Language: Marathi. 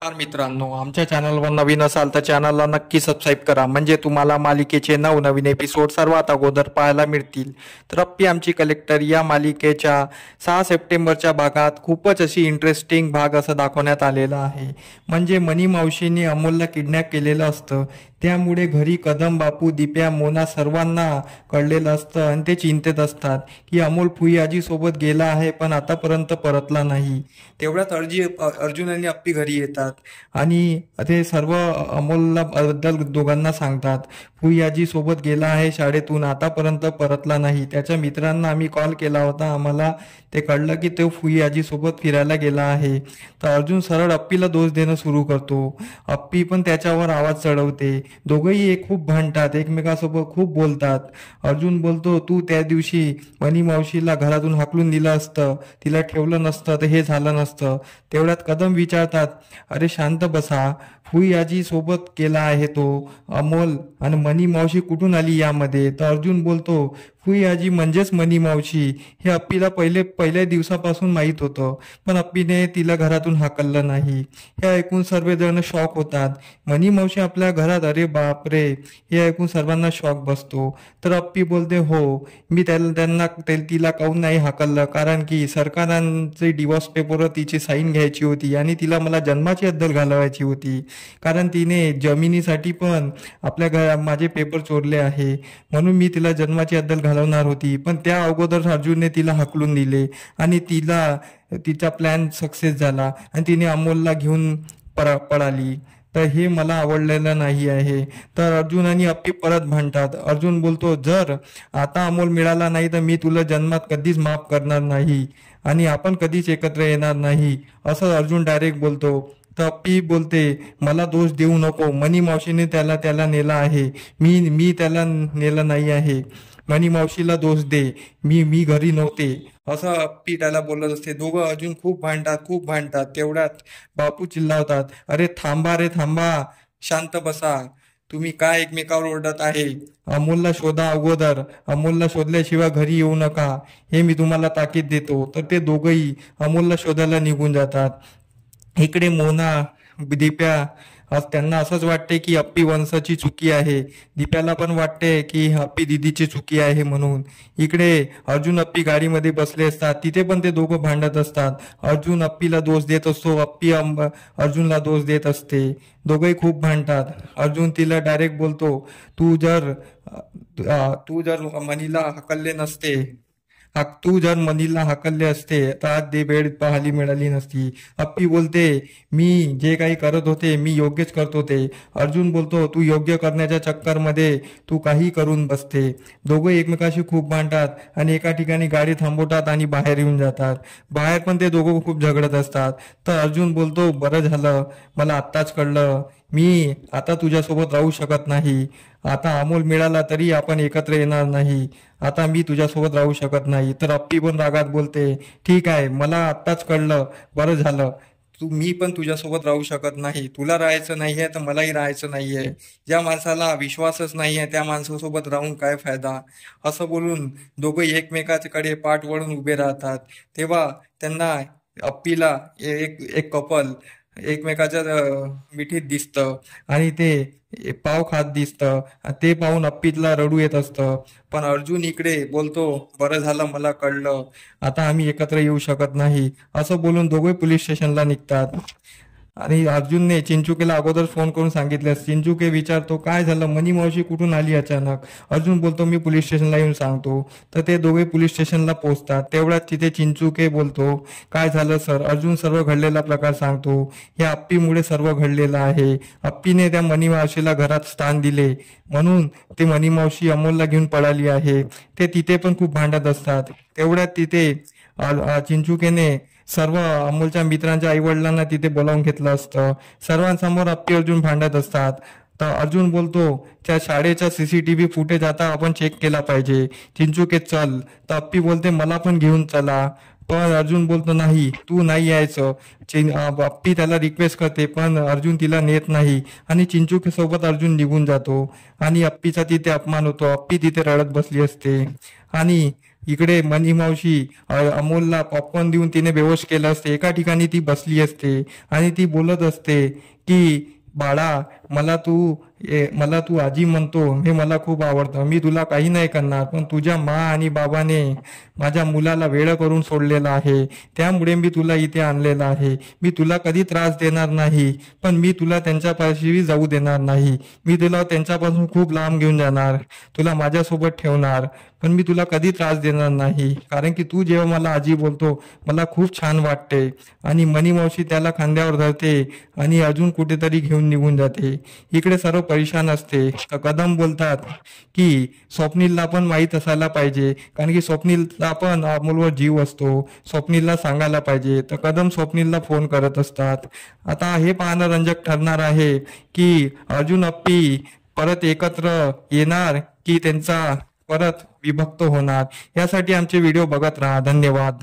नमस्कार मित्रांनो, आमच्या चॅनलवर नवीन असाल तर चॅनलला नक्की सबस्क्राईब करा, म्हणजे तुम्हाला मालिकेचे नवनवीन एपिसोड सर्वात अगोदर पाहायला मिळतील. तर अप्पी आमची कलेक्टर या मालिकेच्या 6 सप्टेंबरच्या भागात खूपच अशी इंटरेस्टिंग भाग असं दाखवण्यात आलेला आहे. म्हणजे मनी मावशीने अमोलला किडनॅप केलेलं असतं. त्यामुळे घरी कदम, बापू, दिप्या, मोना सर्वांना कळलेलं असतं आणि ते चिंतेत असतात की अमोल फुई आजी सोबत गेला आहे पण आतापर्यंत परतला नाही. तेवढ्यात अर्जुन आणि अप्पी घरी येतात आणि ते सर्व अमोलला बद्दल दोघांना सांगतात. फुई आजी सोबत गेला आहे शाळेतून, आतापर्यंत परतला नाही. त्याच्या मित्रांना आम्ही कॉल केला होता, आम्हाला ते कळलं की तो फुई आजी सोबत फिरायला गेला आहे. तर अर्जुन सरळ अप्पीला दोष देणं सुरू करतो. अप्पी पण त्याच्यावर आवाज चढवते. दोघंही खूप भांडतात, एकमेकांसोबत खूप बोलतात. अर्जुन बोलतो, तू त्या दिवशी मनी मावशीला घरातून हाकलून दिलं असतं, तिला ठेवलं नसतं तर हे झालं नसतं. तेवढ्यात कदम विचारतात, अरे शांत बसा, फुई आजी सोबत गेला आहे तो अमोल, आणि मनी मावशी कुठून आली यामध्ये. तर अर्जुन बोलतो, फुई आजी म्हणजेच मनी मावशी. हे अप्पीला पहिल्या दिवसापासून माहीत होतं, पण अप्पीने तिला घरातून हाकललं नाही. हे ऐकून सर्वजण शॉक होतात. मनी मावशी आपल्या घरात, अरे बापरे. हे ऐकून सर्वांना शॉक बसतो. तर अप्पी बोलते, हो, मी तिला काहून नाही हाकललं, कारण की सरकारांचे डिवोर्स पेपरवर तिची साईन घ्यायची होती आणि तिला मला जन्माची अद्दल घालवायची होती, कारण तिने जमिनीसाठी पण माझे पेपर चोरले आहे, म्हणून मी तिला जन्माची अद्दल घालवणार होती. पण त्या अगोदर अर्जुनने तिला हाकलून दिले आणि तिचा प्लॅन सक्सेस झाला आणि तिने अमोलला घेऊन पळाली. तर हे मला आवडलेलं नाही आहे. तर अर्जुन आणि अप्पी परत भांडतात. अर्जुन बोलतो, जर आता अमोल मिळाला नाही तर मी तुला जन्मात कधीच माफ करणार नाही आणि आपण कधीच एकत्र येणार नाही, असं अर्जुन डायरेक्ट बोलतो. तर अप्पी बोलते, मला दोष देऊ नको, मनी मावशीने त्याला नेला आहे, मी त्याला नेलं नाही आहे. मनी मावशीला दोष दे, मी घरी नव्हते, असं अप्पी त्याला बोलत असते. दोघं अर्जुन खूप भांडतात. तेवढ्यात बापू चिल्लावतात, अरे थांबा रे थांबा, शांत बसा, तुम्ही काय एकमेकावर ओरडत आहे. अमोलला शोधा अगोदर, अमोलला शोधल्याशिवाय घरी येऊ नका, हे मी तुम्हाला ताकीद देतो. तर ते दोघंही अमोलला शोधायला निघून जातात. इकडे मोना, दिप्या, त्यांना असंच वाटते की अप्पी वंशाची चुकी आहे. दिप्याला पण वाटते की अप्पी दिदीची चुकी आहे म्हणून. इकडे अर्जुन अप्पी गाडीमध्ये बसले असतात, तिथे पण ते दोघं भांडत असतात. अर्जुन अप्पीला दोष देत असतो, अप्पी अर्जुनला दोष देत असते. दोघंही खूप भांडतात. अर्जुन तिला डायरेक्ट बोलतो, तू जर मनीला हकलले नसते, तू जर मनीला हकलले असते तर आज ते वेळ पाहायला मिळाली नसती. अप्पी बोलते, मी जे काही करत होते मी योग्यच करत होते. अर्जुन बोलतो, तू योग्य करण्याच्या चक्करमध्ये तू काही करून बसते. दोघं एकमेकाशी खूप भांडतात आणि एका ठिकाणी गाडी थांबवतात आणि बाहेर येऊन जातात. बाहेर पण ते दोघं खूप झगडत असतात. तर अर्जुन बोलतो, बरं झालं, मला आत्ताच कळलं, मी आता तुझ्यासोबत राहू शकत नाही. आता अमोल मिळाला तरी आपण एकत्र येणार नाही. आता मी तुझ्यासोबत राहू शकत नाही. तर अप्पी पण रागात बोलते, ठीक आहे, मला आत्ताच कळलं, बरं झालं, मी पण तुझ्यासोबत राहू शकत नाही. तुला राहायचं नाहीये तर मलाही राहायचं नाहीये. ज्या माणसाला विश्वासच नाहीये त्या माणसासोबत राहून काय फायदा. असं बोलून दोघं एकमेकाकडे पाठ वळून उभे राहतात. तेव्हा त्यांना, अप्पीला एक कपल एकमेकाच्या मिठीत दिसतं आणि ते पाव खात दिसतं. ते पाहून अप्पीला रडू येत असतं. पण अर्जुन इकडे बोलतो, बरं झालं, मला कळलं, आता आम्ही एकत्र येऊ शकत नाही, असं बोलून दोघे पोलीस स्टेशनला निघतात. आणि अर्जुनने चिंचुकेला अगोदर फोन करून सांगितले. चिंचुके विचारतो, काय झालं, मनी मावशी कुठून आली अचानक. अर्जुन बोलतो, मी पोलीस स्टेशनला येऊन सांगतो. तर ते दोघे पोलीस स्टेशनला पोहोचतात. तेवढ्यात तिथे चिंचुके बोलतो, काय झालं सर. अर्जुन सर्व घडलेला प्रकार सांगतो. या अप्पीमुळे सर्व घडलेलं आहे. अप्पीने त्या मनी मावशीला घरात स्थान दिले म्हणून ते मनी मावशी अमोलला घेऊन पळाली आहे. ते तिथे पण खूप भांडत असतात. तेवढ्यात तिथे चिंचुकेने सर्व अमोलच्या मित्रांच्या आईवडिलांना तिथे बोलावून घेतलं असतं. सर्वांसमोर अप्पी अर्जुन भांडत असतात. तर अर्जुन बोलतो, त्या शाळेचा सीसीटीव्ही फुटेज आता आपण चेक केला पाहिजे. चिंचुके चल. तर अप्पी बोलते, मला पण घेऊन चला. पण अर्जुन बोलतो, नाही, तू नाही यायचं. अप्पी त्याला रिक्वेस्ट करते पण अर्जुन तिला नेत नाही आणि चिंचुके सोबत अर्जुन निघून जातो आणि अप्पीचा तिथे अपमान होतो. अप्पी तिथे रडत बसली असते आणि इकडे मनी मावशी अमोलला पॉपकॉर्न देऊन तिने बेहोश केलं असते. एका ठिकाणी ती बसली असते आणि ती बोलत असते की बाळा, मला तू आजी म्हणतो हे मला खूप आवडतं. मी तुला काही नाही करणार, पण तुझ्या मा आणि बाबाने माझ्या मुलाला वेळ करून सोडलेला आहे. त्यामुळे मी तुला इथे आणलेलं आहे. मी तुला कधी त्रास देणार नाही, पण मी तुला त्यांच्यापाशी जाऊ देणार नाही. मी तुला त्यांच्यापासून खूप लांब घेऊन जाणार, तुला माझ्यासोबत ठेवणार, पण मी तुला कधी त्रास देणार नाही. कारण की तू जेव्हा मला आजी बोलतो मला खूप छान वाटते. आणि मनी मावशी त्याला खांद्यावर धरते आणि अजून कुठेतरी घेऊन निघून जाते. इकडे सर्व परेशान असते. कदम बोलतात की स्वप्नीलला पण माहीत असायला पाहिजे, कारण की स्वप्नीलला पण अमोलवर जीव असतो. स्वप्नीलला सांगायला पाहिजे. तर कदम स्वप्नीलला फोन करत असतात. आता हे पाहणं रंजक ठरणार आहे की अर्जुन अप्पी परत एकत्र येणार की त्यांचा परत विभक्त होणार. यासाठी आमचे व्हिडिओ बघत राहा. धन्यवाद.